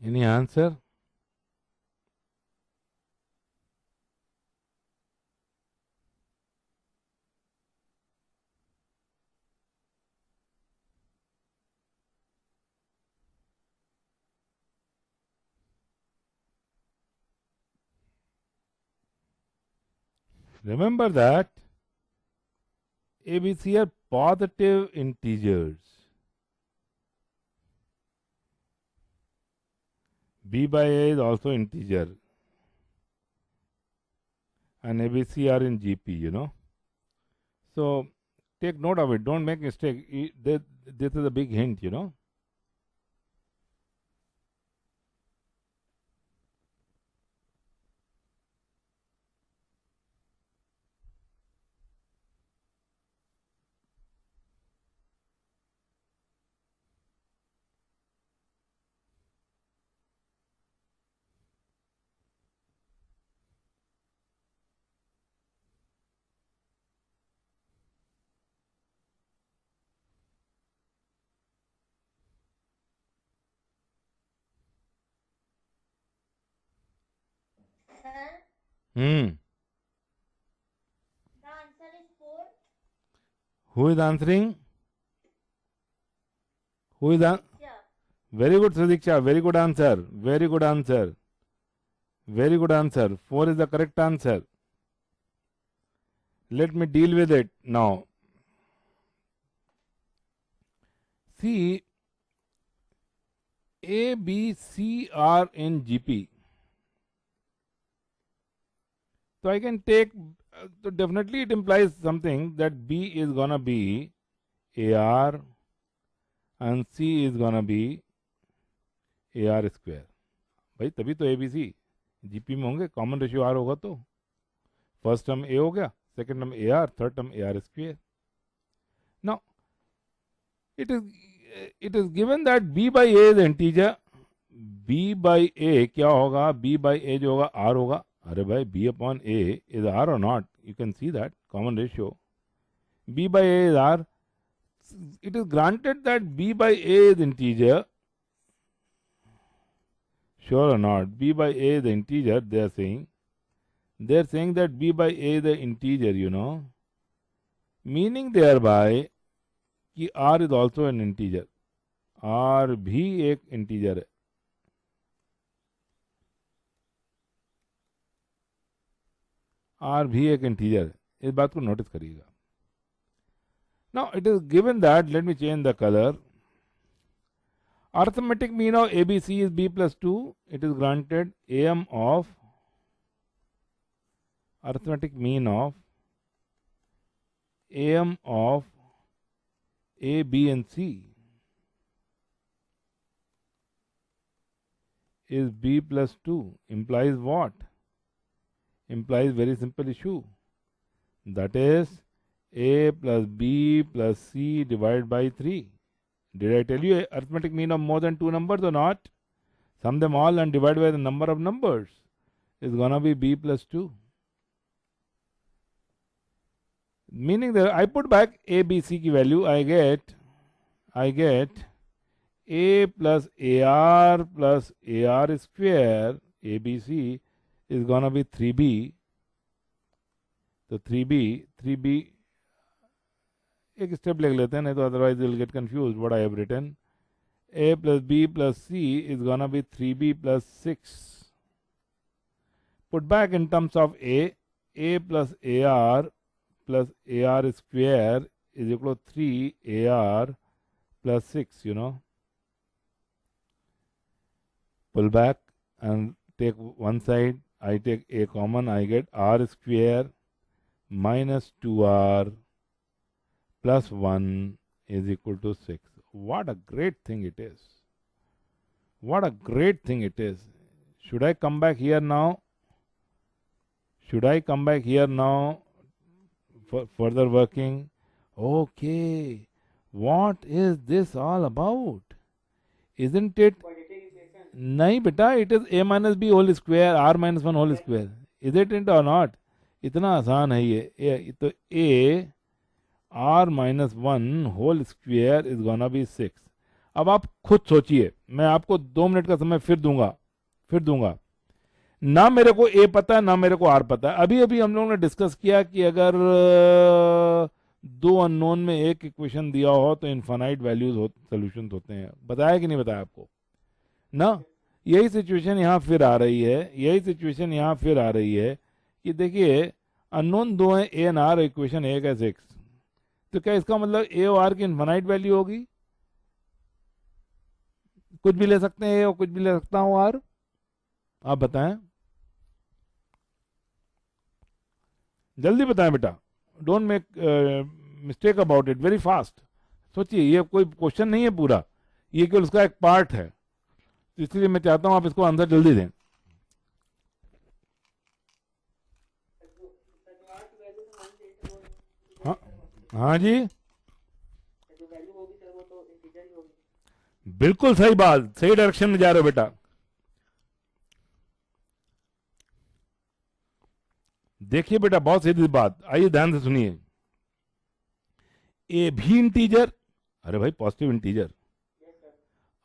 Any answer? Remember that ABC are positive integers. B by A is also integer. And ABC are in GP. So take note of it. Don't make mistake. This is a big hint. Sir, Hmm. the answer is 4. Who is answering? Who is Yeah. Very good, Sadiksha. Very good answer. Very good answer. Very good answer. 4 is the correct answer. Let me deal with it now. See, A, B, C are in GP. So I can take, so definitely it implies something that B is gonna be AR and C is gonna be AR square. भाई तभी तो ABC GP में होंगे, common ratio R होगा तो first term A हो गया, second term AR, third term AR square. Now it is given that B by A is integer. B by A क्या होगा? B by A जो होगा R होगा. अरे भाई B upon A is R or not? You can see that common ratio. B by A is R. It is granted that B by A is integer. Sure or not? B by A is the integer, they are saying. They are saying that B by A is the integer. Meaning thereby कि R is also an integer. R भी एक integer है. R भी एक integer है. इस बात को नोटिस करिएगा. Now it is given that, let me change the color. Arithmetic mean of ABC is B plus 2. It is granted AM of arithmetic mean of AM of A, B and C is B plus 2 implies what? Implies very simple issue. That is A plus B plus C divided by 3. Did I tell you arithmetic mean of more than 2 numbers or not? Sum them all and divide by the number of numbers. Is gonna be B plus 2. Meaning that I put back A, B, C की value, I get A plus AR plus AR square, ABC is gonna be 3B. So 3B एक step लिख लेते हैं, नहीं तो otherwise you'll get confused what I have written. A plus B plus C is gonna be 3B plus 6. Put back in terms of A plus AR plus AR square is equal to 3 AR plus 6, Pull back and take one side. I take A common, I get R square minus 2R plus 1 is equal to 6. What a great thing it is. What a great thing it is. Should I come back here now? Should I come back here now for further working? Okay, what is this all about? Isn't it? Quadratic equation. नहीं बेटा, it is a minus b whole square r minus 1 whole square. Is it or not? इतना आसान है ये तो a r minus 1 whole square is gonna be 6. अब आप खुद सोचिए, मैं आपको 2 मिनट का समय फिर दूंगा। ना मेरे को ए पता है ना मेरे को आर पता है। अभी अभी हम लोगों ने डिस्कस किया कि अगर दो अननोन में एक इक्वेशन दिया हो तो इनफाइनाइट वैल्यूज सोल्यूशन होते हैं। बताया कि नहीं बताया आपको ना? यही सिचुएशन यहाँ फिर आ रही है कि देखिए अननोन दो हैं, ए एंड आर, इक्वेशन एक है 6। तो क्या इसका मतलब ए और आर की इनफाइनाइट वैल्यू होगी? कुछ भी ले सकते हैं ए और कुछ भी ले सकता हूं आर। आप बताएं, जल्दी बताएं बेटा, don't make mistake about it, very fast सोचिए। ये कोई क्वेश्चन नहीं है पूरा, ये केवल उसका एक पार्ट है, तो इसलिए मैं चाहता हूं आप इसको आंसर जल्दी दें। हाँ हाँ जी, जो वैल्यू होगी सर वो तो इंटीजर ही होगी। बिल्कुल सही बात, सही डायरेक्शन में जा रहे हो बेटा। देखिए बेटा, बहुत सीधी बात, आइए ध्यान से सुनिए। ए भी इंटीजर, अरे भाई पॉजिटिव इंटीजर,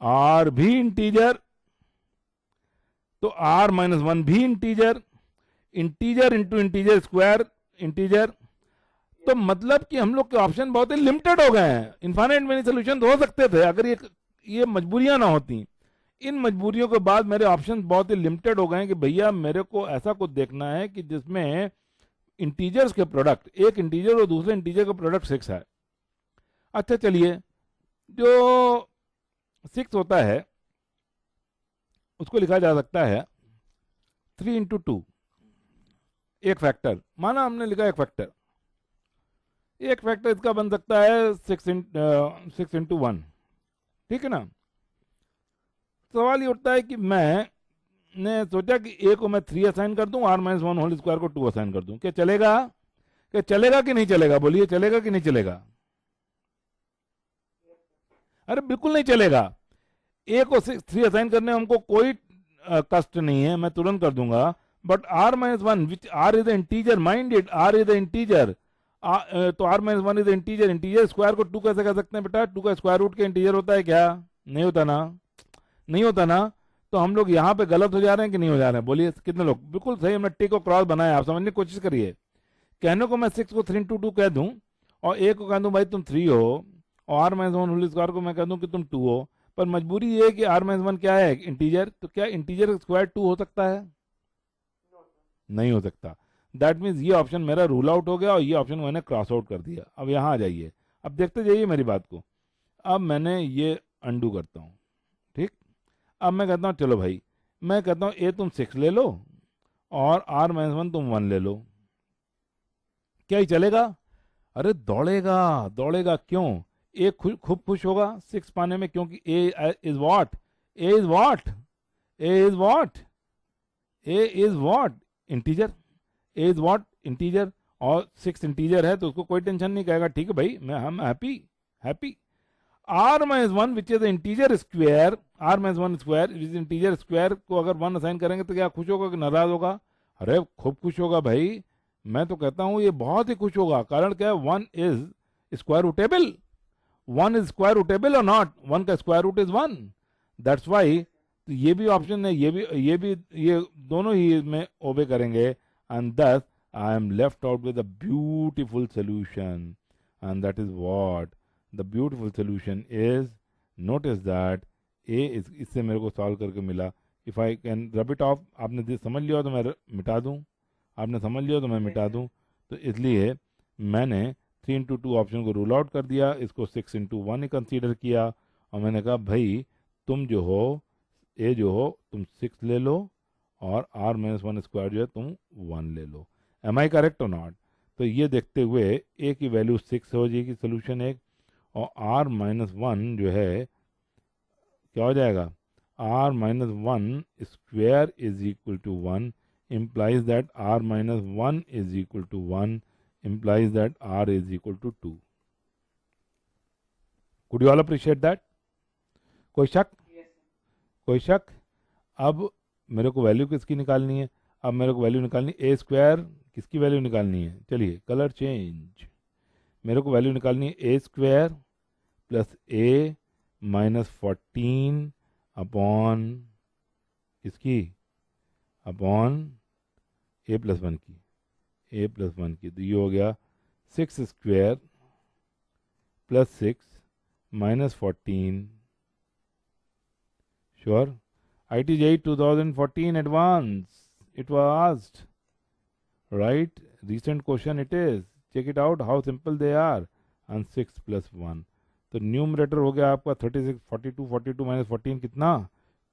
आर भी इंटीजर, तो आर माइनस 1 भी integer, integer into integer square integer. तो मतलब कि हम लोग के ऑप्शन बहुत ही लिमिटेड हो गए हैं। इनफाइनाइट मेनी सोल्यूशन तो हो सकते थे अगर ये मजबूरियां ना होती। इन मजबूरियों के बाद मेरे ऑप्शन बहुत ही लिमिटेड हो गए हैं कि भैया मेरे को ऐसा कुछ देखना है कि जिसमें इंटीजर्स के प्रोडक्ट, एक इंटीजर और दूसरे इंटीजर का प्रोडक्ट 6 है। अच्छा चलिए, जो 6 होता है उसको लिखा जा सकता है 3 इंटू 2, एक फैक्टर। माना हमने लिखा एक फैक्टर इसका बन सकता है 6 इंटू 1, ठीक है ना। सवाल ये उठता है कि मैंने सोचा कि ए को मैं 3 असाइन कर दूं, आर माइनस 1 होल स्क्वायर को 2 असाइन कर दूं। क्या चलेगा? कि नहीं चलेगा? बोलिए, चलेगा कि नहीं चलेगा? अरे बिल्कुल नहीं चलेगा। ए को 3 असाइन करने में हमको कोई कष्ट नहीं है, मैं तुरंत कर दूंगा। But R minus 1 which R is integer, mind it, R is integer, तो R minus 1 is integer. Integer square को 2 कैसे कर सकते हैं बेटा? 2 का स्क्वायर रूट के इंटीजर होता है क्या? नहीं होता ना। तो हम लोग यहाँ पे गलत हो जा रहे हैं कि नहीं हो जा रहे हैं? बोलिए कितने लोग बिल्कुल सही हमने टिक और क्रॉस बनाया। आप समझने की कोशिश करिए। कहने को मैं 6 को 3 इंटू 2 कह दूं और ए को कह दूं भाई तुम 3 हो, और आर माइनस 1 होल स्क्वायर को मैं कह दूं कि तुम 2 हो। पर मजबूरी ये है कि आर माइनस 1 क्या है? इंटीजर। तो क्या इंटीजर स्क्वायर 2 हो सकता है? नहीं हो सकता। दैट मीन्स ये ऑप्शन मेरा रूल आउट हो गया और ये ऑप्शन मैंने क्रॉस आउट कर दिया। अब यहाँ आ जाइए, अब देखते जाइए मेरी बात को। अब मैंने ये अंडू करता हूँ, ठीक। अब मैं कहता हूँ चलो भाई, मैं कहता हूँ ए तुम 6 ले लो और आर माइनस 1 तुम 1 ले लो। क्या ही चलेगा? अरे दौड़ेगा। क्यों? ए खूब खुश होगा 6 पाने में, क्योंकि A is what? Integer. A is what? Integer. और 6 इंटीजर है तो उसको कोई टेंशन नहीं, कहेगा ठीक है भाई, हम happy. R minus 1 which is integer square, r minus 1 square which is integer square को अगर 1 असाइन करेंगे तो क्या खुश होगा कि नाराज होगा? अरे खूब खुश होगा भाई। मैं तो कहता हूं ये बहुत ही खुश होगा। कारण क्या है? 1 is square rootable. 1 is square rootable और नॉट 1 का square root is 1। That's why ये भी ऑप्शन है, ये दोनों ही में ओबे करेंगे। And this I am left out with a beautiful solution, and that is what the beautiful solution is. Notice that A इससे मेरे को सॉल्व करके मिला। If I can rub it off, आपने समझ लिया तो मैं मिटा दूं, आपने समझ लिया तो मैं मिटा दूं। तो इसलिए मैंने 3 इंटू 2 ऑप्शन को रूल आउट कर दिया, इसको 6 इंटू 1 ही कंसीडर किया और मैंने कहा भाई तुम जो हो तुम 6 ले लो और आर माइनस 1 स्क्वायर जो है तुम 1 ले लो। एम आई करेक्ट और नॉट? तो ये देखते हुए ए की वैल्यू 6 हो जाएगी सोल्यूशन एक, और आर माइनस 1 जो है क्या हो जाएगा? R minus 1 square is equal to 1 implies that r minus 1 is equal to 1, implies that r is equal to 2. Could you all appreciate that? कोई शक? Yes, sir. कोई शक? अब मेरे को वैल्यू किसकी निकालनी है? अब मेरे को वैल्यू निकालनी ए स्क्वायर, किसकी वैल्यू निकालनी है? चलिए कलर चेंज, मेरे को वैल्यू निकालनी है ए स्क्वायर प्लस ए माइनस 14 अपॉन किसकी? अपॉन ए प्लस 1 की, ए प्लस 1 की। तो ये हो गया 6 square plus 6 minus 14. Sure. ITJ 2014 advance. It was asked. Right? Recent question it is. Check it out how simple they are. And 6 plus 1. तो न्यूमरेटर हो गया आपका 36, 42, 42 minus 14 कितना?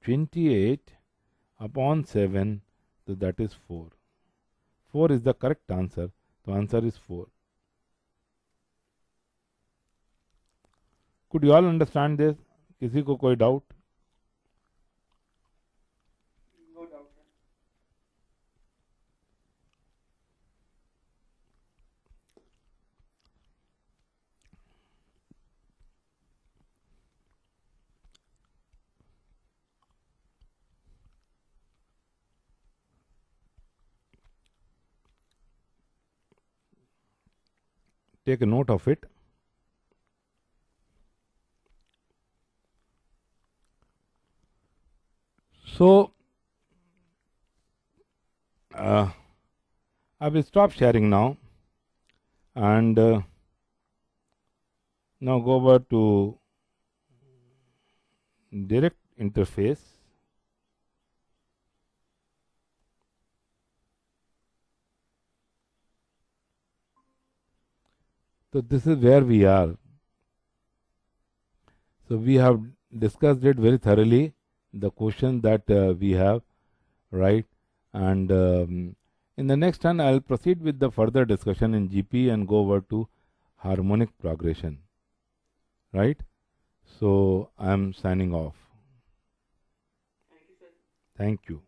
28 upon 7. So that is 4. 4 is the correct answer. So answer is 4. Could you all understand this? किसी को कोई doubt? No doubt, sir. Take a note of it. So, I will stop sharing now and now go over to direct interface. So this is where we are. So we have discussed it very thoroughly, the question that we have, right? And in the next turn, I'll proceed with the further discussion in GP and go over to harmonic progression, right? So I'm signing off. Thank you, sir. Thank you.